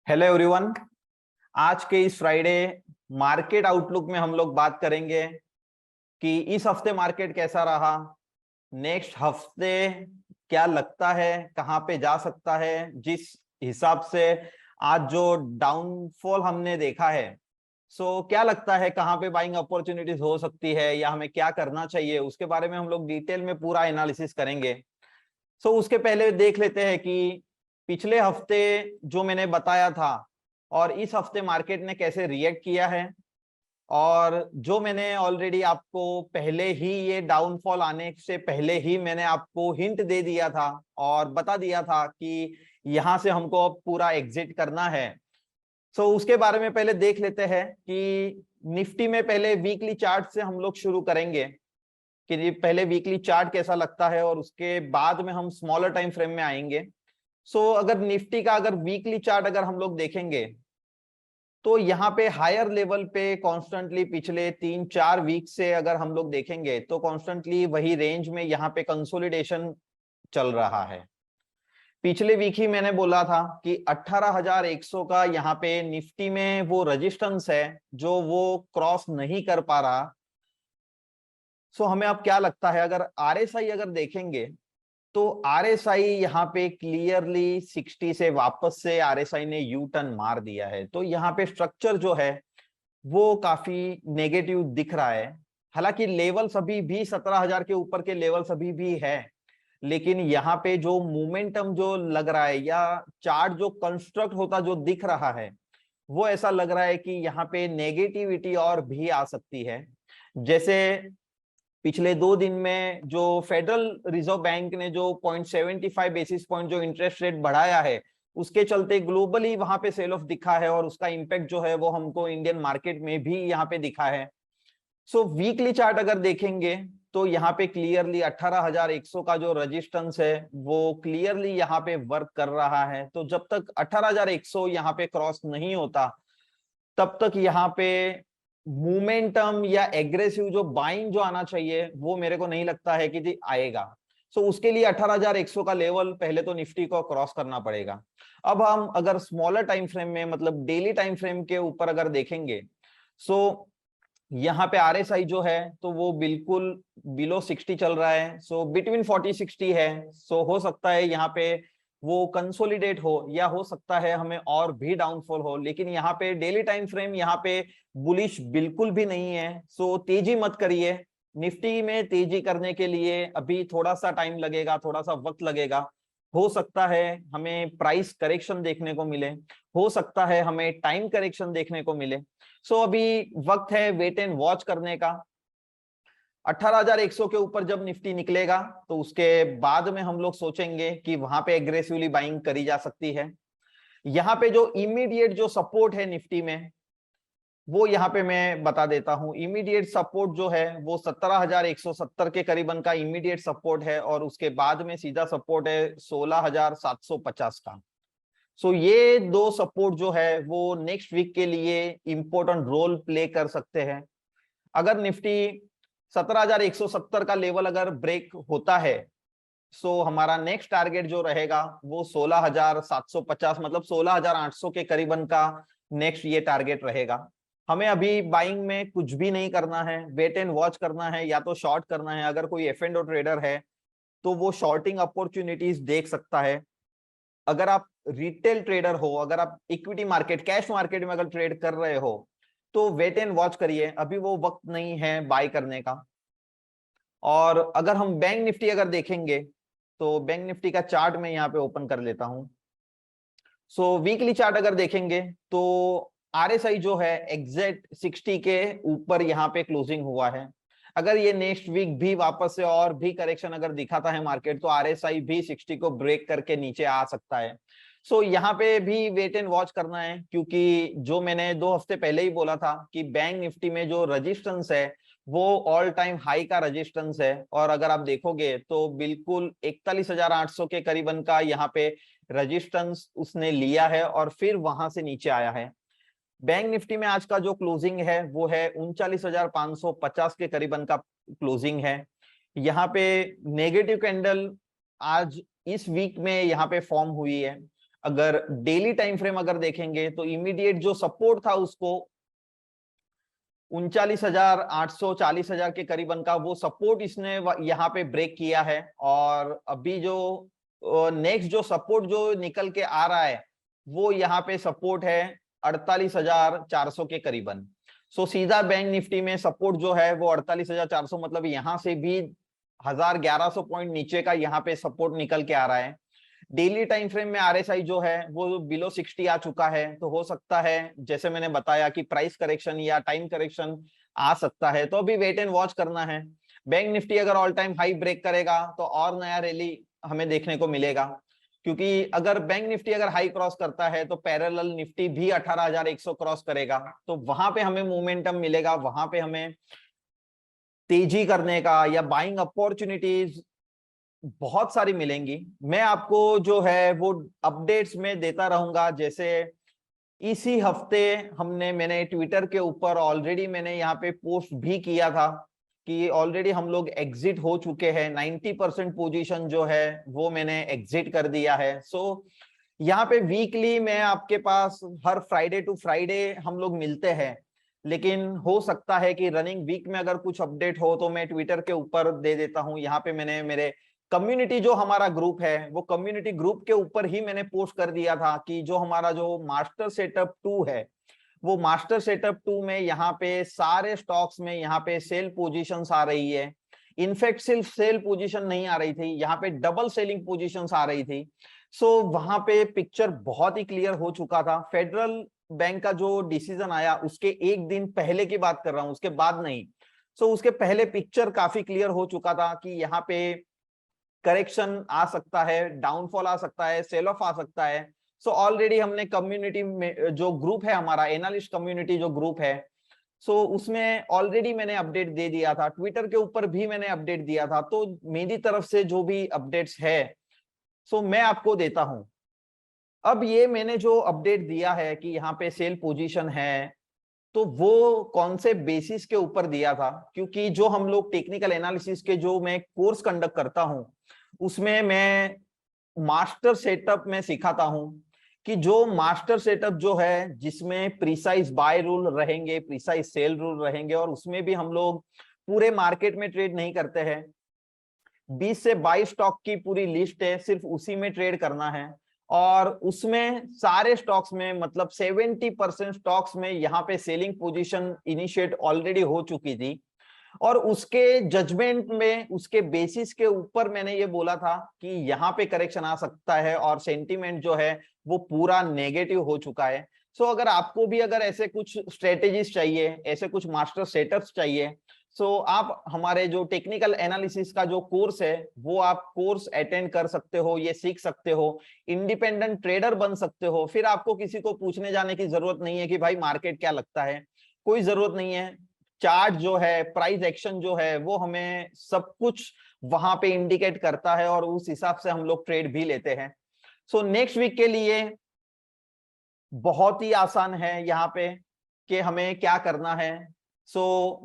Hello everyone. आज के इस फ्राइडे मार्केट आउटलुक में हम लोग बात करेंगे कि इस हफ्ते मार्केट कैसा रहा, नेक्स्ट हफ्ते क्या लगता है कहां पे जा सकता है। जिस हिसाब से आज जो डाउनफॉल हमने देखा है, सो क्या लगता है कहां पे बाइंग अपॉर्चुनिटीज हो सकती है या हमें क्या करना चाहिए, उसके बारे में हम लोग डिटेल में पूरा एनालिसिस करेंगे। सो उसके पहले देख लेते हैं कि पिछले हफ्ते जो मैंने बताया था और इस हफ्ते मार्केट ने कैसे रिएक्ट किया है। और जो मैंने ऑलरेडी आपको पहले ही, ये डाउनफॉल आने से पहले ही मैंने आपको हिंट दे दिया था और बता दिया था कि यहां से हमको अब पूरा एग्जिट करना है। सो उसके बारे में पहले देख लेते हैं कि निफ्टी में पहले वीकली चार्ट से हम लोग शुरू करेंगे कि पहले वीकली चार्ट कैसा लगता है और उसके बाद में हम स्मॉलर टाइम फ्रेम में आएंगे। सो अगर निफ्टी का अगर वीकली चार्ट अगर हम लोग देखेंगे तो यहाँ पे हायर लेवल पे कॉन्स्टेंटली पिछले 3-4 वीक से अगर हम लोग देखेंगे तो कॉन्स्टेंटली वही रेंज में यहाँ पे कंसोलिडेशन चल रहा है। पिछले वीक ही मैंने बोला था कि 18,100 का यहाँ पे निफ्टी में वो रेजिस्टेंस है जो वो क्रॉस नहीं कर पा रहा। सो हमें अब क्या लगता है, अगर आरएसआई अगर देखेंगे तो आरएसआई यहाँ पे क्लियरली 60 से वापस से आरएसआई ने यू टर्न मार दिया है। तो यहाँ पे स्ट्रक्चर जो है वो काफी नेगेटिव दिख रहा है। हालांकि लेवल्स अभी भी 17,000 के ऊपर के लेवल्स अभी भी है, लेकिन यहाँ पे जो मोमेंटम जो लग रहा है या चार्ट जो कंस्ट्रक्ट होता जो दिख रहा है, वो ऐसा लग रहा है कि यहाँ पे नेगेटिविटी और भी आ सकती है। जैसे पिछले 2 दिन में जो फेडरल रिजर्व बैंक ने जो 0.75 बेसिस पॉइंट जो इंटरेस्ट रेट बढ़ाया है, उसके चलते ग्लोबली वहां पे सेल ऑफ दिखा है और उसका इंपैक्ट जो है वो हमको इंडियन मार्केट में भी यहाँ पे दिखा है। सो वीकली चार्ट अगर देखेंगे तो यहाँ पे क्लियरली 18,100 का जो रेजिस्टेंस है वो क्लियरली यहाँ पे वर्क कर रहा है। तो जब तक 18,100 यहाँ पे क्रॉस नहीं होता तब तक यहाँ पे मोमेंटम या एग्रेसिव जो बाइंग जो आना चाहिए वो मेरे को नहीं लगता है कि जी आएगा। सो उसके लिए 18,100 का लेवल पहले तो निफ्टी को क्रॉस करना पड़ेगा। अब हम अगर स्मॉलर टाइम फ्रेम में मतलब डेली टाइम फ्रेम के ऊपर अगर देखेंगे, सो यहाँ पे आरएसआई जो है तो वो बिल्कुल बिलो 60 चल रहा है। सो बिटवीन 40-60 है। सो हो सकता है यहाँ पे वो कंसोलिडेट हो या हो सकता है हमें और भी डाउनफॉल हो, लेकिन यहाँ पे डेली टाइम फ्रेम यहाँ पे बुलिश बिल्कुल भी नहीं है। सो तेजी मत करिए। निफ्टी में तेजी करने के लिए अभी थोड़ा सा टाइम लगेगा, थोड़ा सा वक्त लगेगा। हो सकता है हमें प्राइस करेक्शन देखने को मिले, हो सकता है हमें टाइम करेक्शन देखने को मिले। सो अभी वक्त है वेट एंड वॉच करने का। 18,100 के ऊपर जब निफ्टी निकलेगा तो उसके बाद में हम लोग सोचेंगे कि वहां पे एग्रेसिवली बाइंग करी जा सकती है। यहाँ पे जो इमीडिएट जो सपोर्ट है निफ्टी में वो यहाँ पे मैं बता देता हूं। इमीडिएट सपोर्ट जो है वो 17,170 के करीबन का इमीडिएट सपोर्ट है और उसके बाद में सीधा सपोर्ट है 16,750 का। सो ये दो सपोर्ट जो है वो नेक्स्ट वीक के लिए इंपॉर्टेंट रोल प्ले कर सकते हैं। अगर निफ्टी 17,170 का लेवल अगर ब्रेक होता है, सो हमारा नेक्स्ट टारगेट जो रहेगा वो 16,750 मतलब 16,800 के करीबन का नेक्स्ट ये टारगेट रहेगा। हमें अभी बाइंग में कुछ भी नहीं करना है, वेट एंड वॉच करना है या तो शॉर्ट करना है। अगर कोई एफ एंड ओ ट्रेडर है तो वो शॉर्टिंग अपॉर्चुनिटीज देख सकता है। अगर आप रिटेल ट्रेडर हो, अगर आप इक्विटी मार्केट कैश मार्केट में अगर ट्रेड कर रहे हो तो वेट एंड वॉच करिए, अभी वो वक्त नहीं है बाय करने का। और अगर हम बैंक निफ्टी अगर देखेंगे तो बैंक निफ्टी का चार्ट में यहाँ पे ओपन कर लेता हूं। सो वीकली चार्ट अगर देखेंगे तो आरएसआई जो है एग्जैक्ट 60 के ऊपर यहाँ पे क्लोजिंग हुआ है। अगर ये नेक्स्ट वीक भी वापस से और भी करेक्शन अगर दिखाता है मार्केट तो आरएसआई भी 60 को ब्रेक करके नीचे आ सकता है। सो यहाँ पे भी वेट एंड वॉच करना है, क्योंकि जो मैंने 2 हफ्ते पहले ही बोला था कि बैंक निफ्टी में जो रजिस्टेंस है वो ऑल टाइम हाई का रजिस्टेंस है। और अगर आप देखोगे तो बिल्कुल 41,800 के करीबन का यहाँ पे रजिस्टेंस उसने लिया है और फिर वहां से नीचे आया है। बैंक निफ्टी में आज का जो क्लोजिंग है वो है 39,550 के करीबन का क्लोजिंग है। यहाँ पे नेगेटिव कैंडल आज इस वीक में यहाँ पे फॉर्म हुई है। अगर डेली टाइम फ्रेम अगर देखेंगे तो इमीडिएट जो सपोर्ट था उसको 39,800 40,000 के करीबन का वो सपोर्ट इसने यहाँ पे ब्रेक किया है। और अभी जो नेक्स्ट जो सपोर्ट जो निकल के आ रहा है वो यहाँ पे सपोर्ट है 48,400 के करीबन। सो सीधा बैंक निफ्टी में सपोर्ट जो है वो 48,400, मतलब यहाँ से भी 1,100 पॉइंट नीचे का यहाँ पे सपोर्ट निकल के आ रहा है। डेली टाइम फ्रेम में आरएसआई जो है वो बिलो 60 आ चुका है, तो हो सकता है जैसे मैंने बताया कि प्राइस करेक्शन या टाइम करेक्शन आ सकता है, तो अभी वेट एंड वॉच करना है। बैंक निफ्टी अगर ऑल टाइम हाई ब्रेक करेगा तो और नया रैली हमें देखने को मिलेगा, क्योंकि अगर बैंक निफ्टी अगर हाई क्रॉस करता है तो पैरेलल निफ्टी भी 18,100 क्रॉस करेगा, तो वहां पे हमें मोमेंटम मिलेगा, वहां पे हमें तेजी करने का या बाइंग अपॉर्चुनिटीज बहुत सारी मिलेंगी। मैं आपको जो है वो अपडेट्स में देता रहूंगा। जैसे इसी हफ्ते मैंने ट्विटर के ऊपर ऑलरेडी मैंने यहाँ पे पोस्ट भी किया था कि ऑलरेडी हम लोग एग्जिट हो चुके हैं, 90% पोजीशन जो है वो मैंने एग्जिट कर दिया है। सो यहाँ पे वीकली मैं आपके पास हर फ्राइडे टू फ्राइडे हम लोग मिलते हैं, लेकिन हो सकता है कि रनिंग वीक में अगर कुछ अपडेट हो तो मैं ट्विटर के ऊपर दे देता हूँ। यहाँ पे मैंने मेरे कम्युनिटी जो हमारा ग्रुप है वो कम्युनिटी ग्रुप के ऊपर ही मैंने पोस्ट कर दिया था कि जो हमारा जो मास्टर सेटअप 2 है वो मास्टर सेटअप 2 में यहाँ पे सारे स्टॉक्स में यहाँ पे सेल पोजीशंस आ रही है। इनफैक्ट सिर्फ सेल पोजीशन नहीं आ रही थी, यहाँ पे डबल सेलिंग पोजीशंस आ रही थी। सो वहां पे पिक्चर बहुत ही क्लियर हो चुका था। फेडरल बैंक का जो डिसीजन आया उसके एक दिन पहले की बात कर रहा हूं, उसके बाद नहीं। सो उसके पहले पिक्चर काफी क्लियर हो चुका था कि यहाँ पे करेक्शन आ सकता है, डाउनफॉल आ सकता है, सेल ऑफ आ सकता है। सो ऑलरेडी हमने कम्युनिटी में जो ग्रुप है हमारा एनालिस्ट कम्युनिटी जो ग्रुप है, सो उसमें ऑलरेडी मैंने अपडेट दे दिया था, ट्विटर के ऊपर भी मैंने अपडेट दिया था। तो मेरी तरफ से जो भी अपडेट्स है सो मैं आपको देता हूं। अब ये मैंने जो अपडेट दिया है कि यहाँ पे सेल पोजीशन है, तो वो कौन से बेसिस के ऊपर दिया था, क्योंकि जो हम लोग टेक्निकल एनालिसिस के जो मैं कोर्स कंडक्ट करता हूं उसमें मैं मास्टर सेटअप में सिखाता हूं कि जो मास्टर सेटअप जो है जिसमें प्रिसाइज बाय रूल रहेंगे, प्रिसाइज सेल रूल रहेंगे, और उसमें भी हम लोग पूरे मार्केट में ट्रेड नहीं करते हैं। 20 से 22 स्टॉक की पूरी लिस्ट है, सिर्फ उसी में ट्रेड करना है। और उसमें सारे स्टॉक्स में मतलब 70% स्टॉक्स में यहाँ पे सेलिंग पोजीशन इनिशिएट ऑलरेडी हो चुकी थी, और उसके जजमेंट में उसके बेसिस के ऊपर मैंने ये बोला था कि यहाँ पे करेक्शन आ सकता है, और सेंटीमेंट जो है वो पूरा नेगेटिव हो चुका है। सो अगर आपको भी अगर ऐसे कुछ स्ट्रेटेजीज चाहिए, ऐसे कुछ मास्टर सेटअप्स चाहिए, सो आप हमारे जो टेक्निकल एनालिसिस का जो कोर्स है वो आप कोर्स अटेंड कर सकते हो, ये सीख सकते हो, इंडिपेंडेंट ट्रेडर बन सकते हो। फिर आपको किसी को पूछने जाने की जरूरत नहीं है कि भाई मार्केट क्या लगता है, कोई जरूरत नहीं है। चार्ट जो है, प्राइस एक्शन जो है वो हमें सब कुछ वहां पे इंडिकेट करता है, और उस हिसाब से हम लोग ट्रेड भी लेते हैं। सो नेक्स्ट वीक के लिए बहुत ही आसान है यहाँ पे कि हमें क्या करना है। सो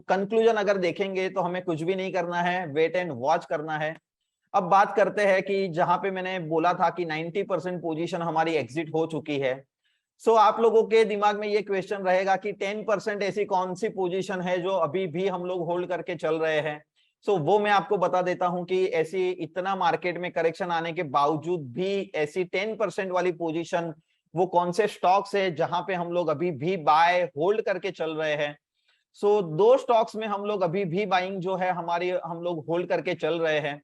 कंक्लूजन अगर देखेंगे तो हमें कुछ भी नहीं करना है, वेट एंड वॉच करना है। अब बात करते हैं कि जहां पे मैंने बोला था कि 90% पोजीशन हमारी एग्जिट हो चुकी है। सो आप लोगों के दिमाग में ये क्वेश्चन रहेगा कि 10% ऐसी कौन सी पोजीशन है जो अभी भी हम लोग होल्ड करके चल रहे हैं। सो वो मैं आपको बता देता हूं कि ऐसी इतना मार्केट में करेक्शन आने के बावजूद भी ऐसी 10% वाली पोजीशन वो कौन से स्टॉक्स है जहां पे हम लोग अभी भी बाय होल्ड करके चल रहे हैं। सो दो स्टॉक्स में हम लोग अभी भी बाइंग जो है हमारी हम लोग होल्ड करके चल रहे हैं।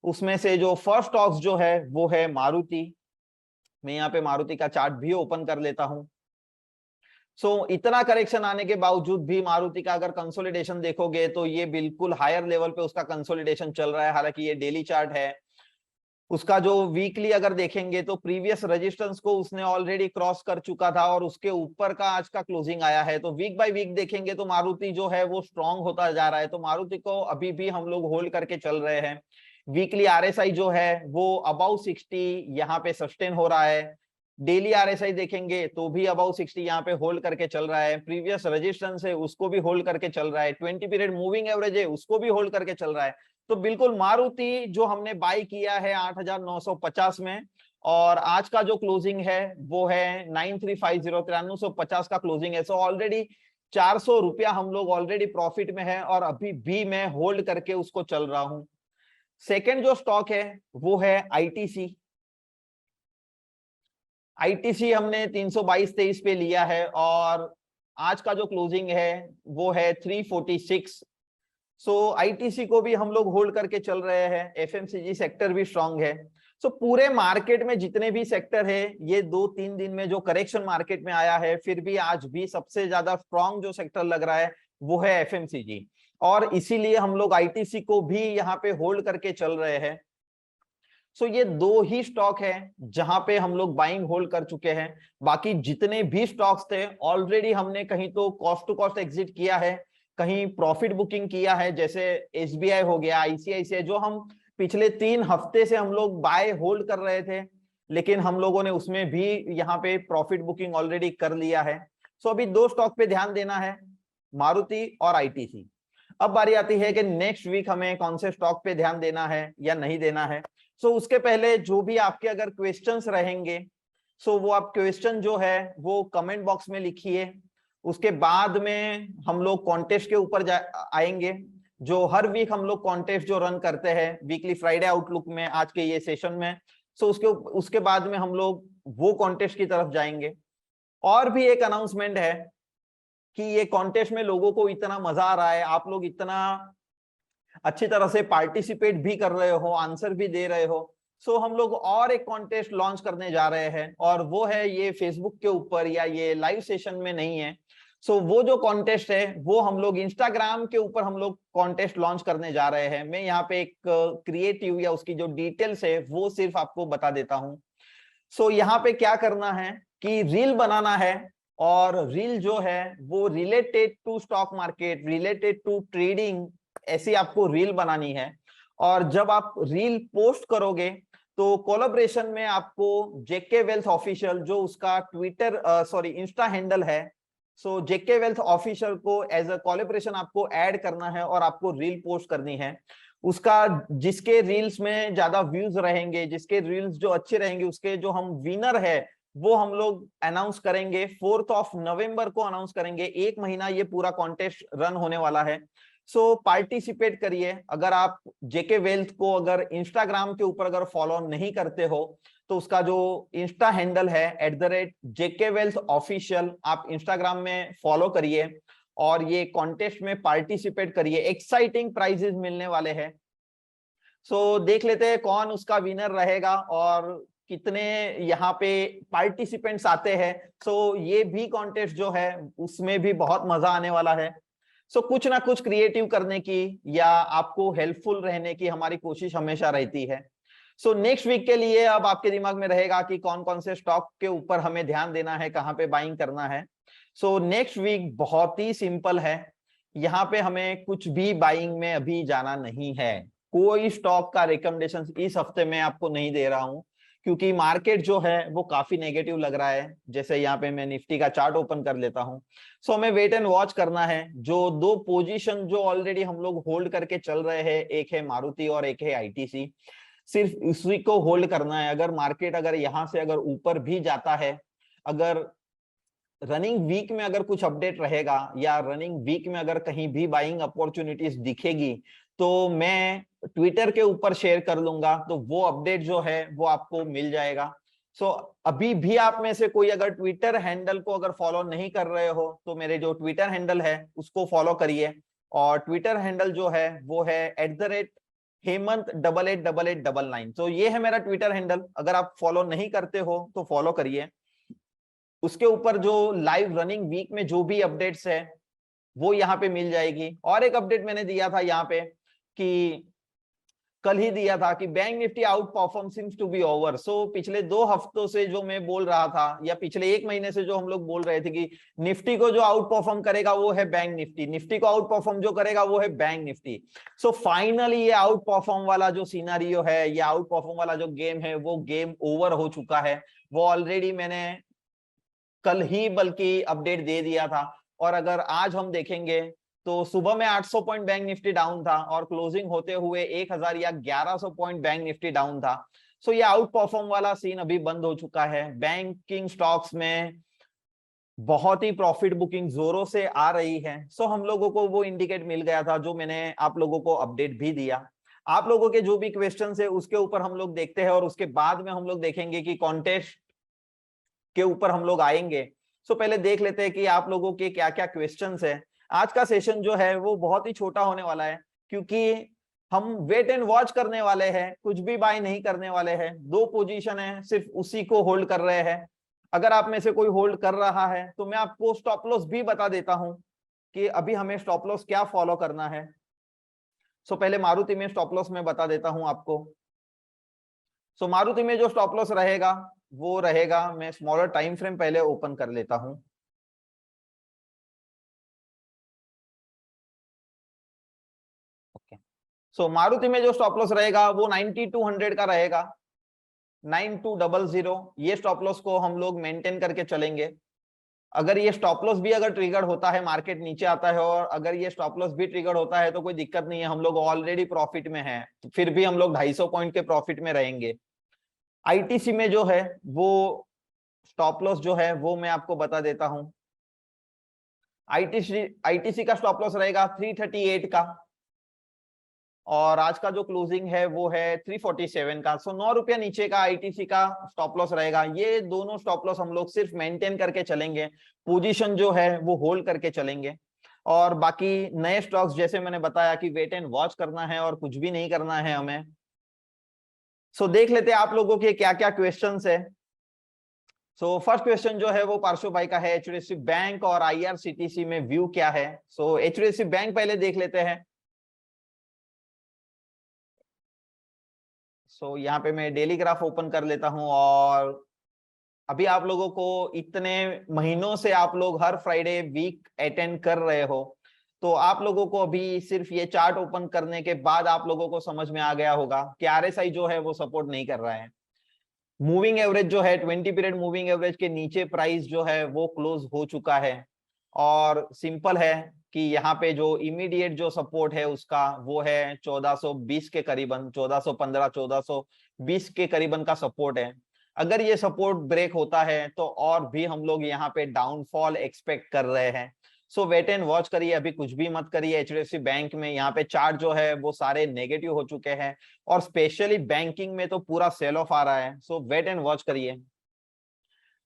उसमें से जो फर्स्ट स्टॉक्स जो है वो है मारुति। मैं यहाँ पे मारुति का चार्ट भी ओपन कर लेता हूं। सो इतना करेक्शन आने के बावजूद भी मारुति का अगर कंसोलिडेशन देखोगे तो ये बिल्कुल हायर लेवल पे उसका कंसोलिडेशन चल रहा है। हालांकि ये डेली चार्ट है, उसका जो वीकली अगर देखेंगे तो प्रीवियस रेजिस्टेंस को उसने ऑलरेडी क्रॉस कर चुका था, और उसके ऊपर का आज का क्लोजिंग आया है। तो वीक बाय वीक देखेंगे तो मारुति जो है वो स्ट्रांग होता जा रहा है, तो मारुति को अभी भी हम लोग होल्ड करके चल रहे हैं। वीकली आरएसआई जो है वो अबाउ 60 यहाँ पे सस्टेन हो रहा है। डेली आरएसआई देखेंगे तो भी अबाउ 60 यहाँ पे होल्ड करके चल रहा है। प्रीवियस रेजिस्टेंस है उसको भी होल्ड करके चल रहा है। 20 पीरियड मूविंग एवरेज है उसको भी होल्ड करके चल रहा है। तो बिल्कुल मारुति जो हमने बाय किया है 8,950 में, और आज का जो क्लोजिंग है वो है 9350, 9350 का क्लोजिंग है। सो ऑलरेडी 400 रुपया हम लोग ऑलरेडी प्रॉफिट में है और अभी भी मैं होल्ड करके उसको चल रहा हूं। सेकंड जो स्टॉक है वो है आईटीसी। आईटीसी हमने 322-23 पे लिया है और आज का जो क्लोजिंग है वो है 346। सो आईटीसी को भी हम लोग होल्ड करके चल रहे हैं। एफएमसीजी सेक्टर भी स्ट्रांग है। सो पूरे मार्केट में जितने भी सेक्टर है, ये 2-3 दिन में जो करेक्शन मार्केट में आया है, फिर भी आज भी सबसे ज्यादा स्ट्रांग जो सेक्टर लग रहा है वो है एफएमसीजी। और इसीलिए हम लोग आईटीसी को भी यहाँ पे होल्ड करके चल रहे हैं। सो ये दो ही स्टॉक है जहां पे हम लोग बाइंग होल्ड कर चुके हैं। बाकी जितने भी स्टॉक्स थे ऑलरेडी हमने कहीं तो कॉस्ट टू कॉस्ट एग्जिट किया है, कहीं प्रॉफिट बुकिंग किया है, जैसे एसबीआई हो गया, आईसीआईसीआई, जो हम पिछले 3 हफ्ते से हम लोग बाय होल्ड कर रहे थे, लेकिन हम लोगों ने उसमें भी यहाँ पे प्रॉफिट बुकिंग ऑलरेडी कर लिया है। सो अभी 2 स्टॉक पे ध्यान देना है, मारुति और आईटीसी। अब बारी आती है कि नेक्स्ट वीक हमें कौन से स्टॉक पे ध्यान देना है या नहीं देना है। सो उसके पहले जो भी आपके अगर क्वेश्चंस रहेंगे, सो वो आप क्वेश्चन जो है वो कमेंट बॉक्स में लिखिए। उसके बाद में हम लोग कॉन्टेस्ट के ऊपर आएंगे। जो हर वीक हम लोग कॉन्टेस्ट जो रन करते हैं वीकली फ्राइडे आउटलुक में, आज के ये सेशन में, सो उसके बाद में हम लोग वो कॉन्टेस्ट की तरफ जाएंगे। और भी एक अनाउंसमेंट है कि ये कॉन्टेस्ट में लोगों को इतना मजा आ रहा है, आप लोग इतना अच्छी तरह से पार्टिसिपेट भी कर रहे हो, आंसर भी दे रहे हो। सो हम लोग और एक कॉन्टेस्ट लॉन्च करने जा रहे हैं और वो है ये फेसबुक के ऊपर या ये लाइव सेशन में नहीं है। सो वो जो कॉन्टेस्ट है वो हम लोग इंस्टाग्राम के ऊपर हम लोग कॉन्टेस्ट लॉन्च करने जा रहे हैं। मैं यहाँ पे एक क्रिएटिव या उसकी जो डिटेल्स है वो सिर्फ आपको बता देता हूँ। सो यहाँ पे क्या करना है कि रील बनाना है और रील जो है वो related to stock market, related to trading, ऐसी आपको रील बनानी है। और जब आप रील पोस्ट करोगे तो कोलैबोरेशन में आपको जेके वेल्थ ऑफिशियल, जो उसका ट्विटर इंस्टा हैंडल है, सो जेके वेल्थ ऑफिशियल को एज अ कोलैबोरेशन आपको ऐड करना है और आपको रील पोस्ट करनी है। उसका जिसके रील्स में ज्यादा व्यूज रहेंगे, जिसके रील्स जो अच्छे रहेंगे, उसके जो हम विनर है वो हम लोग अनाउंस करेंगे 4 नवंबर को अनाउंस करेंगे। 1 महीना ये पूरा कॉन्टेस्ट रन होने वाला है। सो पार्टिसिपेट करिए। अगर आप जेके वेल्थ को अगर इंस्टाग्राम के ऊपर अगर फॉलो नहीं करते हो तो उसका जो इंस्टा हैंडल है @JK Wealth Official, आप इंस्टाग्राम में फॉलो करिए और ये कॉन्टेस्ट में पार्टिसिपेट करिए। एक्साइटिंग प्राइजेस मिलने वाले हैं। सो देख लेते हैं कौन उसका विनर रहेगा और कितने यहाँ पे पार्टिसिपेंट्स आते हैं। सो ये भी कॉन्टेस्ट जो है उसमें भी बहुत मजा आने वाला है। सो कुछ ना कुछ क्रिएटिव करने की या आपको हेल्पफुल रहने की हमारी कोशिश हमेशा रहती है। सो नेक्स्ट वीक के लिए अब आपके दिमाग में रहेगा कि कौन कौन से स्टॉक के ऊपर हमें ध्यान देना है, कहाँ पे बाइंग करना है। सो नेक्स्ट वीक बहुत ही सिंपल है। यहाँ पे हमें कुछ भी बाइंग में अभी जाना नहीं है। कोई स्टॉक का रिकमेंडेशन इस हफ्ते में आपको नहीं दे रहा हूं, क्योंकि मार्केट जो है वो काफी नेगेटिव लग रहा है। जैसे यहाँ पे मैं निफ्टी का चार्ट ओपन कर लेता हूँ। सो हमें वेट एंड वॉच करना है। जो 2 पोजीशन जो ऑलरेडी हम लोग होल्ड करके चल रहे हैं, एक है मारुति और एक है आईटीसी, सिर्फ उसी को होल्ड करना है। अगर मार्केट अगर यहाँ से अगर ऊपर भी जाता है, अगर रनिंग वीक में अगर कुछ अपडेट रहेगा या रनिंग वीक में अगर कहीं भी बाइंग अपॉर्चुनिटीज दिखेगी तो मैं ट्विटर के ऊपर शेयर कर लूंगा, तो वो अपडेट जो है वो आपको मिल जाएगा। सो अभी भी आप में से कोई अगर ट्विटर हैंडल को अगर फॉलो नहीं कर रहे हो तो मेरे जो ट्विटर हैंडल है उसको फॉलो करिए। और ट्विटर हैंडल जो है वो है @Hemant888899। तो ये है मेरा ट्विटर हैंडल। अगर आप फॉलो नहीं करते हो तो फॉलो करिए। उसके ऊपर जो लाइव रनिंग वीक में जो भी अपडेट्स है वो यहाँ पे मिल जाएगी। और एक अपडेट मैंने दिया था यहाँ पे कि कल ही दिया था कि bank Nifty out perform seems to be over. So पिछले 2 हफ्तों से जो मैं बोल रहा था या पिछले 1 महीने से जो हम लोग बोल रहे थे कि निफ्टी को जो आउट परफॉर्म करेगा वो है बैंक निफ्टी, निफ्टी को आउट परफॉर्म जो करेगा वो है बैंक निफ्टी। सो फाइनली ये आउट परफॉर्म वाला जो सिनारियो है, ये आउट परफॉर्म वाला जो गेम है वो गेम ओवर हो चुका है। वो ऑलरेडी मैंने कल ही बल्कि अपडेट दे दिया था। और अगर आज हम देखेंगे तो सुबह में 800 पॉइंट बैंक निफ्टी डाउन था और क्लोजिंग होते हुए 1000 या 1100 पॉइंट बैंक निफ्टी डाउन था। सो ये आउट परफॉर्म वाला सीन अभी बंद हो चुका है। बैंकिंग स्टॉक्स में बहुत ही प्रॉफिट बुकिंग जोरों से आ रही है। सो हम लोगों को वो इंडिकेट मिल गया था जो मैंने आप लोगों को अपडेट भी दिया। आप लोगों के जो भी क्वेश्चंस है उसके ऊपर हम लोग देखते हैं और उसके बाद में हम लोग देखेंगे कि कॉन्टेस्ट के ऊपर हम लोग आएंगे। सो पहले देख लेते हैं कि आप लोगों के क्या क्या क्वेश्चंस है। आज का सेशन जो है वो बहुत ही छोटा होने वाला है, क्योंकि हम वेट एंड वॉच करने वाले हैं, कुछ भी बाय नहीं करने वाले हैं। दो पोजीशन है, सिर्फ उसी को होल्ड कर रहे हैं। अगर आप में से कोई होल्ड कर रहा है तो मैं आपको स्टॉप लॉस भी बता देता हूं कि अभी हमें स्टॉप लॉस क्या फॉलो करना है। सो पहले मारुति में स्टॉप लॉस मैं बता देता हूं आपको। सो मारुति में जो स्टॉप लॉस रहेगा वो रहेगा, मैं स्मॉलर टाइम फ्रेम पहले ओपन कर लेता हूं। ओके, सो मारुति में जो स्टॉप लॉस रहेगा वो 9200 का रहेगा, 9200। ये स्टॉप लॉस को हम लोग मेंटेन करके चलेंगे। अगर ये स्टॉप लॉस भी अगर ट्रिगर होता है, मार्केट नीचे आता है और अगर ये स्टॉप लॉस भी ट्रिगर होता है तो कोई दिक्कत नहीं है, हम लोग ऑलरेडी प्रॉफिट में हैं, तो फिर भी हम लोग 250 पॉइंट के प्रॉफिट में रहेंगे। आईटीसी में जो है वो स्टॉप लॉस जो है वो मैं आपको बता देता हूं। आईटीसी का स्टॉप लॉस रहेगा 338 का, और आज का जो क्लोजिंग है वो है 347 का। सो 9 रुपया नीचे का आईटीसी का स्टॉप लॉस रहेगा। ये दोनों स्टॉप लॉस हम लोग सिर्फ मेंटेन करके चलेंगे, पोजीशन जो है वो होल्ड करके चलेंगे। और बाकी नए स्टॉक्स जैसे मैंने बताया कि वेट एंड वॉच करना है और कुछ भी नहीं करना है हमें। सो देख लेते हैं आप लोगों के क्या क्या क्वेश्चंस है। सो फर्स्ट क्वेश्चन जो है वो पार्श्व भाई का है, एचडीएफसी बैंक और आईआरसीटीसी में व्यू क्या है। सो एचडीएफसी बैंक पहले देख लेते हैं। सो यहाँ पे मैं डेली ग्राफ ओपन कर लेता हूं, और अभी आप लोगों को इतने महीनों से आप लोग हर फ्राइडे वीक अटेंड कर रहे हो, तो आप लोगों को अभी सिर्फ ये चार्ट ओपन करने के बाद आप लोगों को समझ में आ गया होगा कि आरएसआई जो है वो सपोर्ट नहीं कर रहा है। मूविंग एवरेज जो है 20 पीरियड मूविंग एवरेज के नीचे प्राइस जो है वो क्लोज हो चुका है, और सिंपल है कि यहाँ पे जो इमीडिएट जो सपोर्ट है उसका वो है 1420 के करीबन, 1415 1420 के करीबन का सपोर्ट है। अगर ये सपोर्ट ब्रेक होता है तो और भी हम लोग यहाँ पे डाउनफॉल एक्सपेक्ट कर रहे हैं। सो वेट एंड वॉच करिए, अभी कुछ भी मत करिए। एचडीएफसी बैंक में यहाँ पे चार्ट जो है वो सारे नेगेटिव हो चुके हैं, और स्पेशली बैंकिंग में तो पूरा सेल ऑफ आ रहा है। सो वेट एंड वॉच करिए।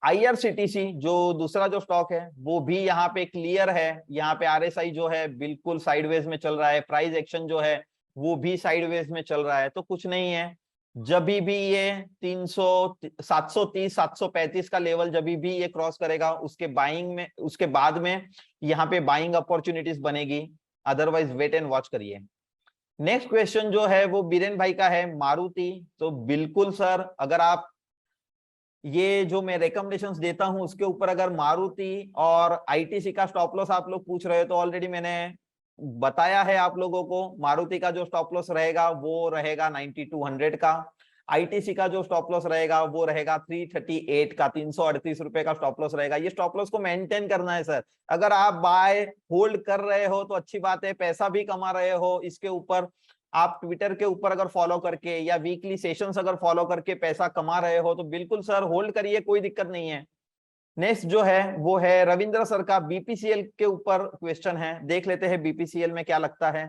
आईआरसीटीसी जो दूसरा जो स्टॉक है वो भी यहाँ पे क्लियर है। यहाँ पे आरएसआई जो है बिल्कुल साइडवेज में चल रहा है, प्राइस एक्शन जो है वो भी साइडवेज में चल रहा है, तो कुछ नहीं है। जब भी ये 300 730 735 का लेवल जब भी ये क्रॉस करेगा उसके बाइंग में, उसके बाद में यहाँ पे बाइंग अपॉर्चुनिटीज बनेगी। अदरवाइज वेट एंड वॉच करिए। नेक्स्ट क्वेश्चन जो है वो बीरेन भाई का है, मारुति। तो बिल्कुल सर, अगर आप ये जो मैं रिकमेंडेशंस देता हूं उसके ऊपर अगर मारुति और आईटीसी का स्टॉप लॉस आप लोग पूछ रहे हो तो ऑलरेडी मैंने बताया है आप लोगों को। मारुति का जो स्टॉप लॉस रहेगा वो रहेगा 9200 का, आईटीसी का जो स्टॉप लॉस रहेगा वो रहेगा 338 का, 338 रुपए का स्टॉप लॉस रहेगा। ये स्टॉप लॉस को मेंटेन करना है सर। अगर आप बाय होल्ड कर रहे हो तो अच्छी बात है, पैसा भी कमा रहे हो इसके ऊपर। आप ट्विटर के ऊपर अगर फॉलो करके या वीकली सेशंस अगर फॉलो करके पैसा कमा रहे हो तो बिल्कुल सर होल्ड करिए, कोई दिक्कत नहीं है। नेक्स्ट जो है वो है रविंद्र सर का बीपीसीएल के ऊपर क्वेश्चन है, देख लेते हैं बीपीसीएल में क्या लगता है।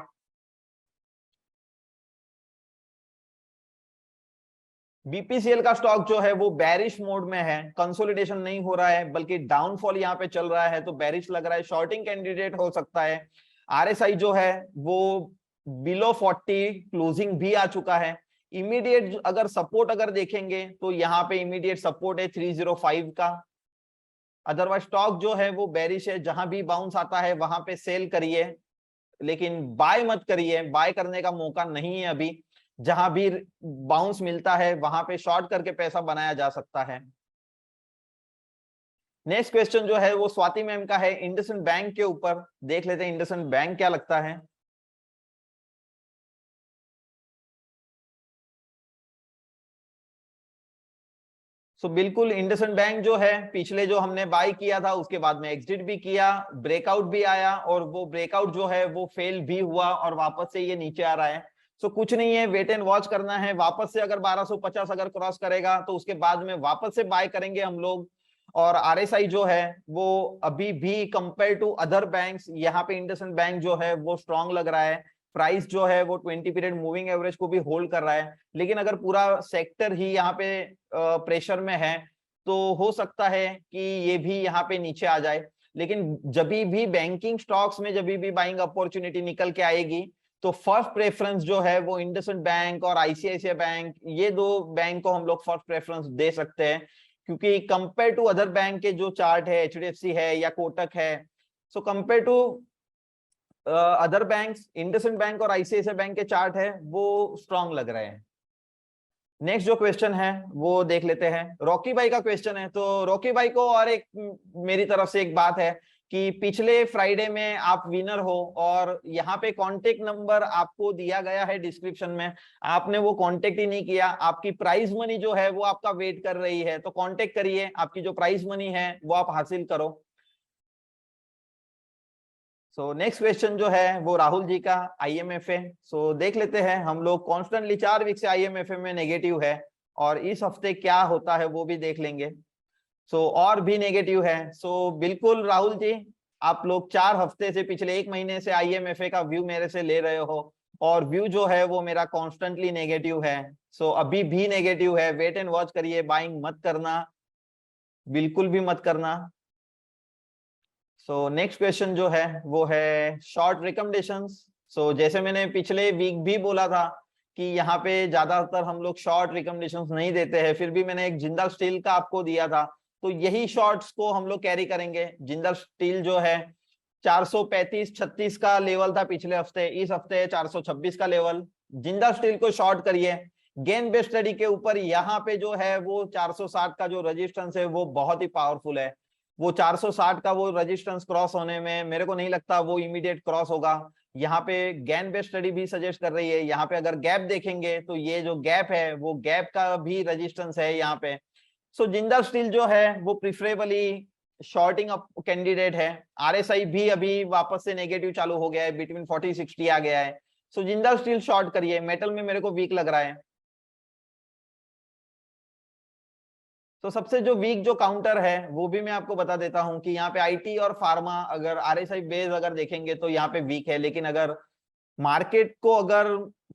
बीपीसीएल का स्टॉक जो है वो बैरिश मोड में है, कंसोलिडेशन नहीं हो रहा है बल्कि डाउनफॉल यहाँ पे चल रहा है, तो बैरिश लग रहा है, शॉर्टिंग कैंडिडेट हो सकता है। आरएसआई जो है वो बिलो 40 क्लोजिंग भी आ चुका है। इमीडिएट अगर सपोर्ट अगर देखेंगे तो यहाँ पे इमीडिएट सपोर्ट है 305 का। अदरवाइज स्टॉक जो है वो बैरिश है, जहां भी बाउंस आता है वहां पे सेल करिए, लेकिन बाय मत करिए, बाय करने का मौका नहीं है अभी। जहां भी बाउंस मिलता है वहां पे शॉर्ट करके पैसा बनाया जा सकता है। नेक्स्ट क्वेश्चन जो है वो स्वाति मैम का है, इंडसइंड बैंक के ऊपर, देख लेते हैं इंडसइंड बैंक क्या लगता है। सो बिल्कुल इंडसइंड बैंक जो है पिछले जो हमने बाय किया था उसके बाद में एग्जिट भी किया, ब्रेकआउट भी आया, और वो ब्रेकआउट जो है वो फेल भी हुआ और वापस से ये नीचे आ रहा है। सो कुछ नहीं है, वेट एंड वॉच करना है। वापस से अगर 1250 अगर क्रॉस करेगा तो उसके बाद में वापस से बाय करेंगे हम लोग। और आरएसआई जो है वो अभी भी कंपेयर टू अदर बैंक्स, यहाँ पे इंडसइंड बैंक जो है वो स्ट्रांग लग रहा है। प्राइस जो है वो 20 पीरियड मूविंग एवरेज को भी होल्ड कर रहा है। लेकिन अगर पूरा सेक्टर ही यहाँ पे प्रेशर में है तो हो सकता है कि ये भी यहाँ पे नीचे आ जाए। लेकिन जब भी बैंकिंग स्टॉक्स में जब भी बाइंग अपॉर्चुनिटी निकल के आएगी तो फर्स्ट प्रेफरेंस जो है वो इंडसइंड बैंक और आईसीआईसीआई बैंक, ये दो बैंक को हम लोग फर्स्ट प्रेफरेंस दे सकते हैं। क्योंकि कंपेयर टू अदर बैंक के जो चार्ट है, एचडीएफसी है या कोटक है, so compare to other banks, IndusInd bank और आईसीआईसीआई बैंक के चार्ट है वो स्ट्रांग लग रहे हैं। नेक्स्ट जो क्वेश्चन है वो देख लेते हैं। रॉकी भाई का क्वेश्चन है। तो रॉकी भाई को और एक मेरी तरफ से एक बात है कि पिछले फ्राइडे में आप विनर हो और यहाँ पे कांटेक्ट नंबर आपको दिया गया है डिस्क्रिप्शन में, आपने वो कांटेक्ट ही नहीं किया। आपकी प्राइज मनी जो है वो आपका वेट कर रही है, तो कांटेक्ट करिए, आपकी जो प्राइज मनी है वो आप हासिल करो। सो नेक्स्ट क्वेश्चन जो है वो राहुल जी का आईएमएफए। सो देख लेते हैं हम लोग। कॉन्स्टेंटली 4 वीक से आईएमएफए में नेगेटिव है और इस हफ्ते क्या होता है वो भी देख लेंगे। सो और भी नेगेटिव है। सो बिल्कुल राहुल जी, आप लोग 4 हफ्ते से, पिछले 1 महीने से आईएमएफए का व्यू मेरे से ले रहे हो और व्यू जो है वो मेरा कॉन्स्टेंटली नेगेटिव है। सो अभी भी नेगेटिव है। वेट एंड वॉच करिए, बाइंग मत करना, बिल्कुल भी मत करना। सो नेक्स्ट क्वेश्चन जो है वो है शॉर्ट रिकमेंडेशंस। सो जैसे मैंने पिछले वीक भी बोला था कि यहाँ पे ज्यादातर हम लोग शॉर्ट रिकमेंडेशंस नहीं देते हैं, फिर भी मैंने एक जिंदल स्टील का आपको दिया था, तो यही शॉर्ट्स को हम लोग कैरी करेंगे। जिंदल स्टील जो है 435-36 का लेवल था पिछले हफ्ते, इस हफ्ते 426 का लेवल। जिंदल स्टील को शॉर्ट करिए। गेन बेस्ड स्टडी के ऊपर यहाँ पे जो है वो 460 का जो रजिस्टेंस है वो बहुत ही पावरफुल है। वो 460 का वो रेजिस्टेंस क्रॉस होने में मेरे को नहीं लगता वो इमीडिएट क्रॉस होगा। यहाँ पे गैन बेस्ड स्टडी भी सजेस्ट कर रही है, यहाँ पे अगर गैप देखेंगे तो ये जो गैप है वो गैप का भी रेजिस्टेंस है यहाँ पे। सो जिंदल स्टील जो है वो प्रिफरेबली शॉर्टिंग कैंडिडेट है। आरएसआई भी अभी वापस से नेगेटिव चालू हो गया है, बिटवीन 40-60 आ गया है। सो जिंदल स्टील शॉर्ट करिए। मेटल में मेरे को वीक लग रहा है। तो सबसे जो वीक जो काउंटर है वो भी मैं आपको बता देता हूं कि यहाँ पे आईटी और फार्मा, अगर आरएसआई बेस अगर देखेंगे तो यहाँ पे वीक है। लेकिन अगर मार्केट को अगर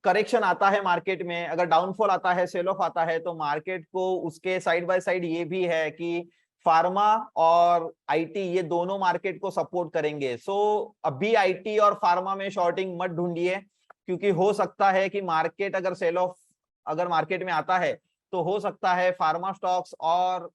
करेक्शन आता है, मार्केट में अगर डाउनफॉल आता है, सेल ऑफ आता है, तो मार्केट को उसके साइड बाय साइड ये भी है कि फार्मा और आईटी ये दोनों मार्केट को सपोर्ट करेंगे। सो अभी आईटी और फार्मा में शॉर्टिंग मत ढूंढिए, क्योंकि हो सकता है कि मार्केट अगर सेल ऑफ अगर मार्केट में आता है तो हो सकता है फार्मा स्टॉक्स और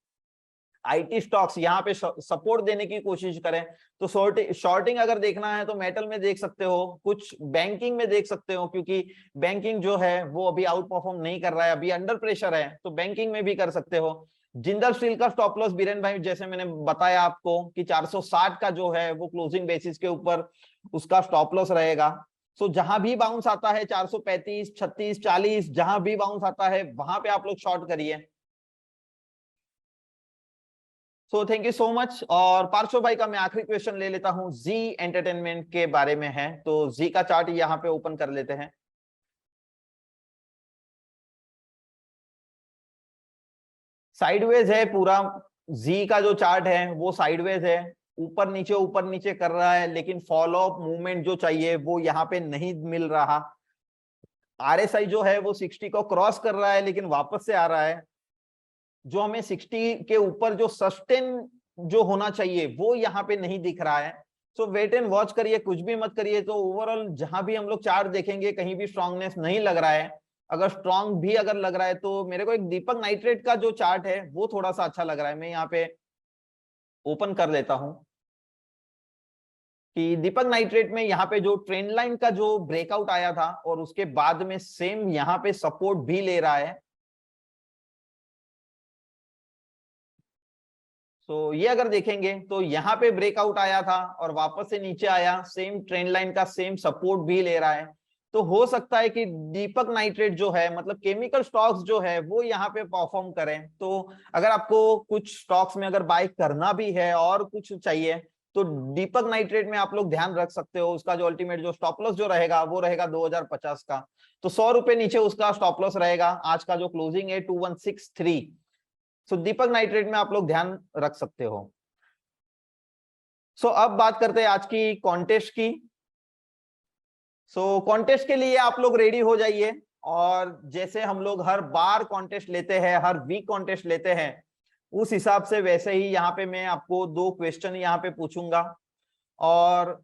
आईटी स्टॉक्स यहाँ पे सपोर्ट देने की कोशिश करें। तो शॉर्टिंग अगर देखना है तो मेटल में देख सकते हो, कुछ बैंकिंग में देख सकते हो, क्योंकि बैंकिंग जो है वो अभी आउट परफॉर्म नहीं कर रहा है, अभी अंडर प्रेशर है, तो बैंकिंग में भी कर सकते हो। जिंदल स्टील का स्टॉप लॉस बीरेन भाई जैसे मैंने बताया आपको कि 460 का जो है वो क्लोजिंग बेसिस के ऊपर उसका स्टॉप लॉस रहेगा। सो जहां भी बाउंस आता है 435, 36, 40, जहां भी बाउंस आता है वहां पे आप लोग शॉर्ट करिए। So thank you so much. और पार्श्व भाई का मैं आखिरी क्वेश्चन ले लेता हूं, जी एंटरटेनमेंट के बारे में है। तो जी का चार्ट यहाँ पे ओपन कर लेते हैं। साइडवेज है पूरा। जी का जो चार्ट है वो साइडवेज है, ऊपर नीचे कर रहा है, लेकिन फॉलो अप मूवमेंट जो चाहिए वो यहाँ पे नहीं मिल रहा। आरएसआई जो है वो 60 को क्रॉस कर रहा है लेकिन वापस से आ रहा है। जो हमें 60 के ऊपर जो सस्टेन जो होना चाहिए वो यहाँ पे नहीं दिख रहा है। सो वेट एंड वॉच करिए, कुछ भी मत करिए। तो ओवरऑल जहां भी हम लोग चार्ट देखेंगे कहीं भी स्ट्रांगनेस नहीं लग रहा है। अगर स्ट्रांग भी अगर लग रहा है तो मेरे को एक दीपक नाइट्रेट का जो चार्ट है वो थोड़ा सा अच्छा लग रहा है। मैं यहाँ पे ओपन कर लेता हूं कि दीपक नाइट्रेट में यहाँ पे जो ट्रेंड लाइन का जो ब्रेकआउट आया था और उसके बाद में सेम यहाँ पे सपोर्ट भी ले रहा है। तो ये अगर देखेंगे तो यहाँ पे ब्रेकआउट आया था और वापस से नीचे आया, सेम ट्रेंड लाइन का सेम सपोर्ट भी ले रहा है। तो हो सकता है कि दीपक नाइट्रेट जो है, मतलब केमिकल स्टॉक्स जो है वो यहाँ पे परफॉर्म करें। तो अगर आपको कुछ स्टॉक्स में अगर बाय करना भी है और कुछ चाहिए तो दीपक नाइट्रेट में आप लोग ध्यान रख सकते हो, उसका जो अल्टीमेट जो स्टॉप लॉस जो रहेगा वो रहेगा 2050 का, तो 100 रुपए नीचे उसका स्टॉप लॉस रहेगा। आज का जो क्लोजिंग है 2163। सो दीपक नाइट्रेट में आप लोग ध्यान रख सकते हो। सो अब बात करते हैं आज की कॉन्टेस्ट की। सो कॉन्टेस्ट के लिए आप लोग रेडी हो जाइए, और जैसे हम लोग हर बार कॉन्टेस्ट लेते हैं, हर वीक कॉन्टेस्ट लेते हैं, उस हिसाब से वैसे ही यहाँ पे मैं आपको 2 क्वेश्चन यहाँ पे पूछूंगा, और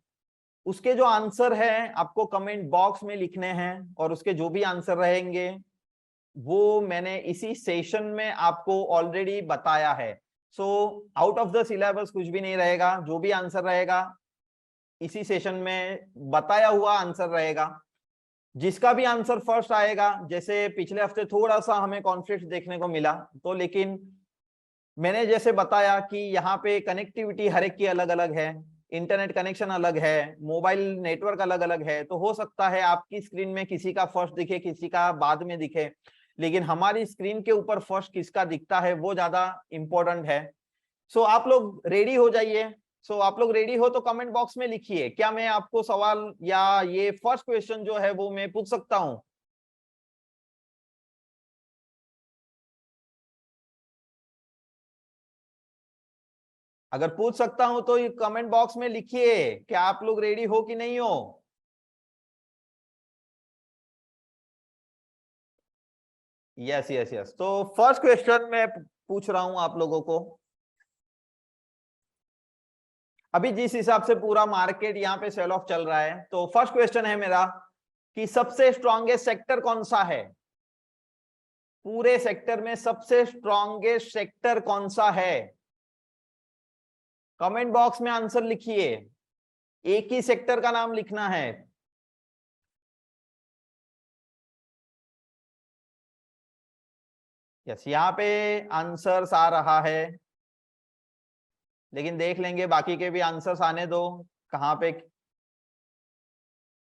उसके जो आंसर है आपको कमेंट बॉक्स में लिखने हैं, और उसके जो भी आंसर रहेंगे वो मैंने इसी सेशन में आपको ऑलरेडी बताया है। So out of the syllabus कुछ भी नहीं रहेगा, जो भी आंसर रहेगा इसी सेशन में बताया हुआ आंसर रहेगा। जिसका भी आंसर फर्स्ट आएगा, जैसे पिछले हफ्ते थोड़ा सा हमें कॉन्फ्लिक्ट देखने को मिला, तो लेकिन मैंने जैसे बताया कि यहाँ पे कनेक्टिविटी हर एक की अलग अलग है, इंटरनेट कनेक्शन अलग है, मोबाइल नेटवर्क अलग अलग है, तो हो सकता है आपकी स्क्रीन में किसी का फर्स्ट दिखे, किसी का बाद में दिखे, लेकिन हमारी स्क्रीन के ऊपर फर्स्ट किसका दिखता है वो ज्यादा इंपॉर्टेंट है। सो आप लोग रेडी हो जाइए। सो आप लोग रेडी हो तो कमेंट बॉक्स में लिखिए, क्या मैं आपको सवाल या ये फर्स्ट क्वेश्चन जो है वो मैं पूछ सकता हूं? अगर पूछ सकता हूं तो ये कमेंट बॉक्स में लिखिए, क्या आप लोग रेडी हो कि नहीं हो? Yes yes yes. तो फर्स्ट क्वेश्चन मैं पूछ रहा हूं आप लोगों को। अभी जिस हिसाब से पूरा मार्केट यहाँ पे सेल ऑफ चल रहा है, तो फर्स्ट क्वेश्चन है मेरा कि सबसे स्ट्रॉन्गेस्ट सेक्टर कौन सा है? पूरे सेक्टर में सबसे स्ट्रॉन्गेस्ट सेक्टर कौन सा है? कमेंट बॉक्स में आंसर लिखिए, एक ही सेक्टर का नाम लिखना है। यस, यहाँ पे आंसर्स आ रहा है, लेकिन देख लेंगे बाकी के भी आंसर्स आने दो। कहाँ पे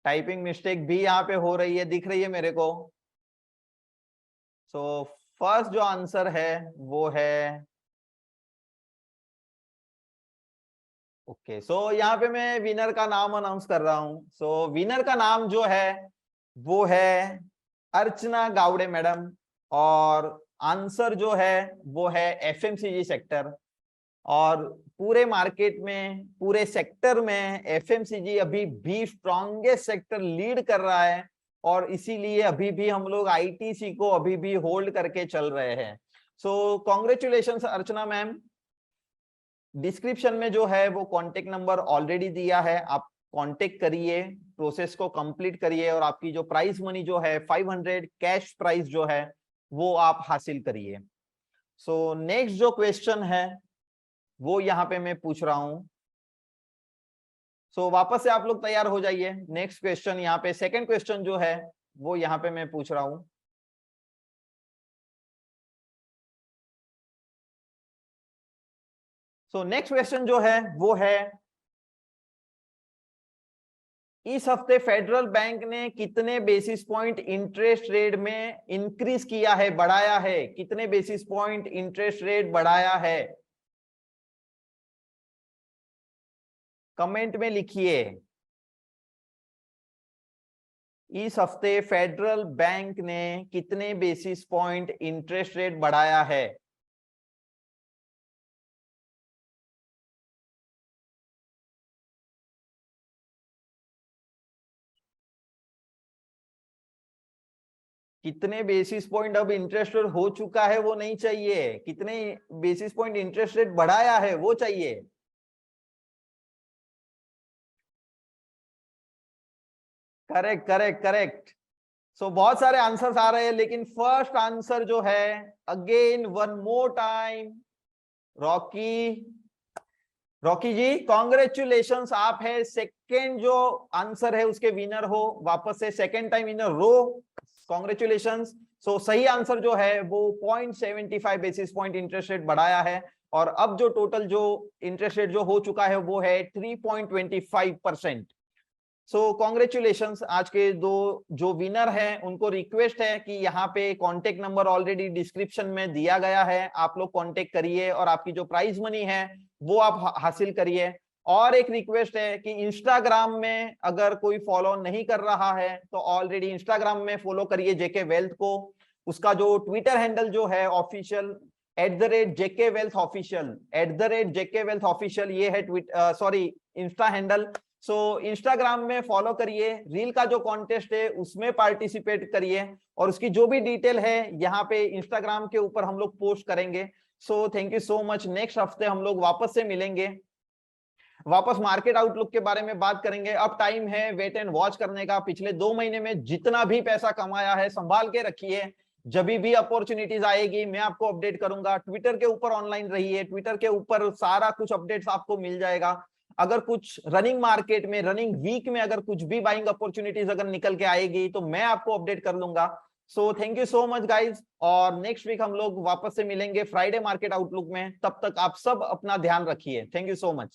टाइपिंग मिस्टेक भी यहाँ पे हो रही है, दिख रही है मेरे को। सो फर्स्ट जो आंसर है वो है ओके। सो यहाँ पे मैं विनर का नाम अनाउंस कर रहा हूं। सो विनर का नाम जो है वो है अर्चना गावड़े मैडम, और आंसर जो है वो है एफएमसीजी सेक्टर। और पूरे मार्केट में, पूरे सेक्टर में एफएमसीजी अभी भी स्ट्रॉन्गेस्ट सेक्टर लीड कर रहा है, और इसीलिए अभी भी हम लोग आईटीसी को अभी भी होल्ड करके चल रहे हैं। सो कॉन्ग्रेचुलेशन अर्चना मैम। डिस्क्रिप्शन में जो है वो कांटेक्ट नंबर ऑलरेडी दिया है, आप कांटेक्ट करिए, प्रोसेस को कंप्लीट करिए, और आपकी जो प्राइस मनी जो है 500 कैश प्राइस जो है वो आप हासिल करिए। सो नेक्स्ट जो क्वेश्चन है वो यहाँ पे मैं पूछ रहा हूं। सो वापस से आप लोग तैयार हो जाइए। नेक्स्ट क्वेश्चन यहाँ पे, सेकंड क्वेश्चन जो है वो यहाँ पे मैं पूछ रहा हूं। सो नेक्स्ट क्वेश्चन जो है वो है, इस हफ्ते फेडरल बैंक ने कितने बेसिस पॉइंट इंटरेस्ट रेट में इंक्रीज किया है, बढ़ाया है? कितने बेसिस पॉइंट इंटरेस्ट रेट बढ़ाया है? कमेंट में लिखिए। इस हफ्ते फेडरल बैंक ने कितने बेसिस पॉइंट इंटरेस्ट रेट बढ़ाया है? कितने बेसिस पॉइंट अब इंटरेस्ट रेट हो चुका है वो नहीं चाहिए, कितने बेसिस पॉइंट इंटरेस्ट रेट बढ़ाया है वो चाहिए। Correct correct correct. सो बहुत सारे आंसर्स आ रहे हैं, लेकिन फर्स्ट आंसर जो है, again one more time, Rocky, Rocky ji congratulations, आप है सेकंड जो आंसर है उसके विनर हो, वापस से सेकंड टाइम विनर रो, कॉन्ग्रेचुलेशंस। सो सही आंसर जो है वो 0.75 बेसिस पॉइंट इंटरेस्ट रेट बढ़ाया है, और अब जो टोटल जो इंटरेस्ट रेट जो हो चुका है वो है 3.25%। सो कॉन्ग्रेचुलेशंस। आज के दो जो विनर हैं उनको रिक्वेस्ट है कि यहाँ पे कांटेक्ट नंबर ऑलरेडी डिस्क्रिप्शन में दिया गया है, आप लोग कांटेक्ट करिए और आपकी जो प्राइज मनी है वो आप हासिल करिए। और एक रिक्वेस्ट है कि इंस्टाग्राम में अगर कोई फॉलो नहीं कर रहा है तो ऑलरेडी इंस्टाग्राम में फॉलो करिए जेके वेल्थ को। उसका जो ट्विटर हैंडल जो है official @JKWealth official @JKWealth official, ये है sorry Insta handle. So Instagram में फॉलो करिए, रील का जो कॉन्टेस्ट है उसमें पार्टिसिपेट करिए और उसकी जो भी डिटेल है यहाँ पे इंस्टाग्राम के ऊपर हम लोग पोस्ट करेंगे। So thank you so much. Next हफ्ते हम लोग वापस से मिलेंगे, वापस मार्केट आउटलुक के बारे में बात करेंगे। अब टाइम है वेट एंड वॉच करने का। पिछले 2 महीने में जितना भी पैसा कमाया है संभाल के रखिए, जब भी अपॉर्चुनिटीज आएगी मैं आपको अपडेट करूंगा। ट्विटर के ऊपर ऑनलाइन रहिए, ट्विटर के ऊपर सारा कुछ अपडेट्स आपको मिल जाएगा। अगर कुछ रनिंग मार्केट में, रनिंग वीक में अगर कुछ भी बाइंग अपॉर्चुनिटीज अगर निकल के आएगी तो मैं आपको अपडेट कर लूंगा। So thank you so much guys, और नेक्स्ट वीक हम लोग वापस से मिलेंगे फ्राइडे मार्केट आउटलुक में। तब तक आप सब अपना ध्यान रखिए। Thank you so much.